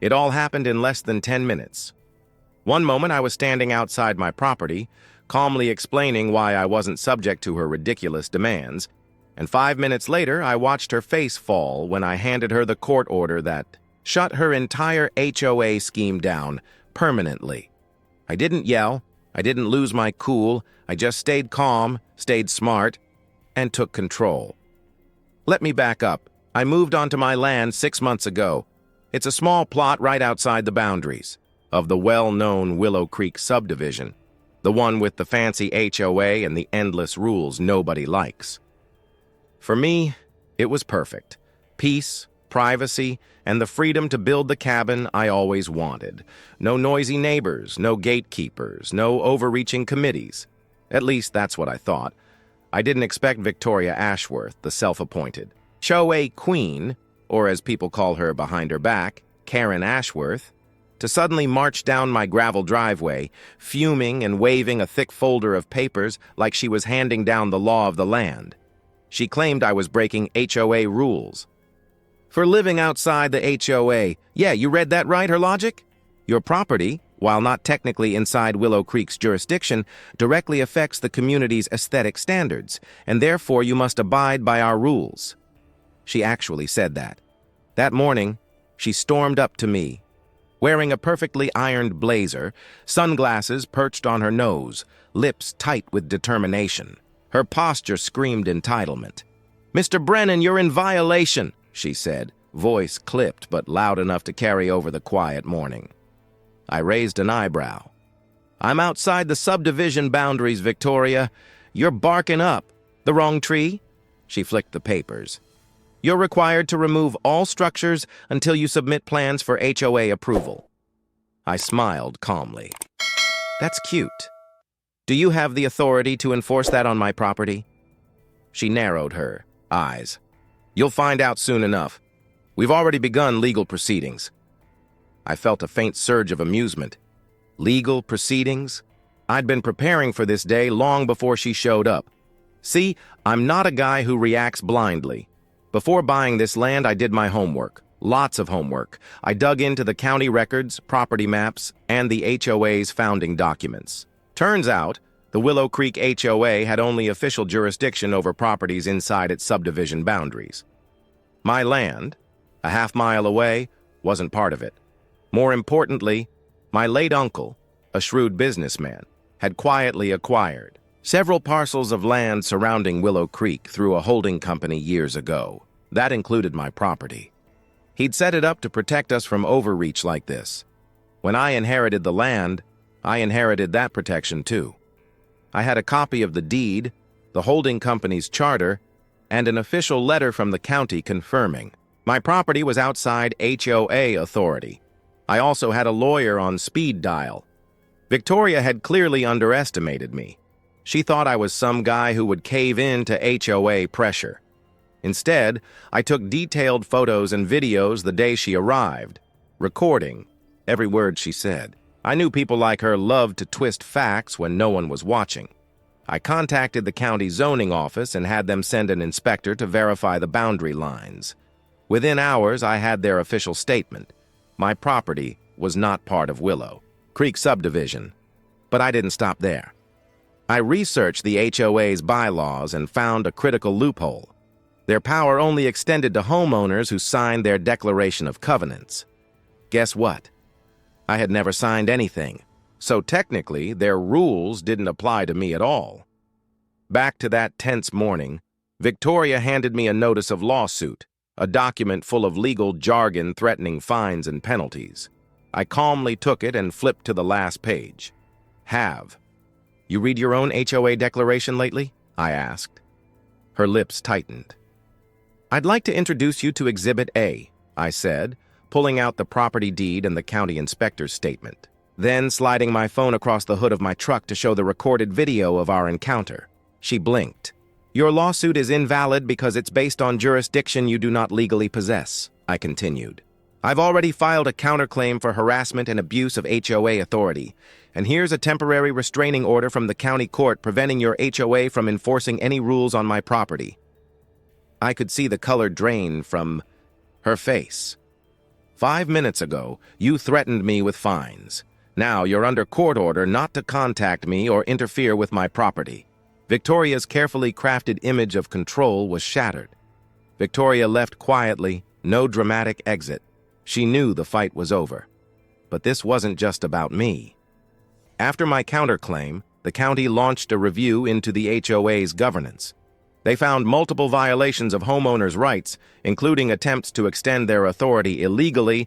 It all happened in less than 10 minutes. One moment I was standing outside my property, calmly explaining why I wasn't subject to her ridiculous demands, and 5 minutes later I watched her face fall when I handed her the court order that shut her entire HOA scheme down permanently. I didn't yell, I didn't lose my cool, I just stayed calm, stayed smart, and took control. Let me back up. I moved onto my land 6 months ago. It's a small plot right outside the boundaries of the well-known Willow Creek subdivision, the one with the fancy HOA and the endless rules nobody likes. For me, it was perfect. Peace, privacy, and the freedom to build the cabin I always wanted. No noisy neighbors, no gatekeepers, no overreaching committees. At least that's what I thought. I didn't expect Victoria Ashworth, the self-appointed HOA queen, or as people call her behind her back, Karen Ashworth, to suddenly march down my gravel driveway, fuming and waving a thick folder of papers like she was handing down the law of the land. She claimed I was breaking HOA rules. For living outside the HOA, yeah, you read that right, her logic? Your property, while not technically inside Willow Creek's jurisdiction, directly affects the community's aesthetic standards, and therefore you must abide by our rules. She actually said that. That morning, she stormed up to me, wearing a perfectly ironed blazer, sunglasses perched on her nose, lips tight with determination. Her posture screamed entitlement. "Mr. Brennan, you're in violation," she said, voice clipped but loud enough to carry over the quiet morning. I raised an eyebrow. "I'm outside the subdivision boundaries, Victoria. You're barking up. The wrong tree?" She flicked the papers. "You're required to remove all structures until you submit plans for HOA approval." I smiled calmly. "That's cute. Do you have the authority to enforce that on my property?" She narrowed her eyes. "You'll find out soon enough. We've already begun legal proceedings." I felt a faint surge of amusement. Legal proceedings? I'd been preparing for this day long before she showed up. See, I'm not a guy who reacts blindly. Before buying this land, I did my homework. Lots of homework. I dug into the county records, property maps, and the HOA's founding documents. Turns out, the Willow Creek HOA had only official jurisdiction over properties inside its subdivision boundaries. My land, a half-mile away, wasn't part of it. More importantly, my late uncle, a shrewd businessman, had quietly acquired several parcels of land surrounding Willow Creek through a holding company years ago. That included my property. He'd set it up to protect us from overreach like this. When I inherited the land, I inherited that protection too. I had a copy of the deed, the holding company's charter, and an official letter from the county confirming my property was outside HOA authority. I also had a lawyer on speed dial. Victoria had clearly underestimated me. She thought I was some guy who would cave in to HOA pressure. Instead, I took detailed photos and videos the day she arrived, recording every word she said. I knew people like her loved to twist facts when no one was watching. I contacted the county zoning office and had them send an inspector to verify the boundary lines. Within hours, I had their official statement. My property was not part of Willow Creek subdivision. But I didn't stop there. I researched the HOA's bylaws and found a critical loophole. Their power only extended to homeowners who signed their declaration of covenants. Guess what? I had never signed anything, so technically their rules didn't apply to me at all. Back to that tense morning, Victoria handed me a notice of lawsuit, a document full of legal jargon threatening fines and penalties. I calmly took it and flipped to the last page. "Have you read your own HOA declaration lately?" I asked. Her lips tightened. "I'd like to introduce you to Exhibit A," I said, pulling out the property deed and the county inspector's statement, then sliding my phone across the hood of my truck to show the recorded video of our encounter. She blinked. "Your lawsuit is invalid because it's based on jurisdiction you do not legally possess," I continued. "I've already filed a counterclaim for harassment and abuse of HOA authority, and here's a temporary restraining order from the county court preventing your HOA from enforcing any rules on my property." I could see the color drain from her face. 5 minutes ago, you threatened me with fines. Now you're under court order not to contact me or interfere with my property. Victoria's carefully crafted image of control was shattered. Victoria left quietly, no dramatic exit. She knew the fight was over. But this wasn't just about me. After my counterclaim, the county launched a review into the HOA's governance. They found multiple violations of homeowners' rights, including attempts to extend their authority illegally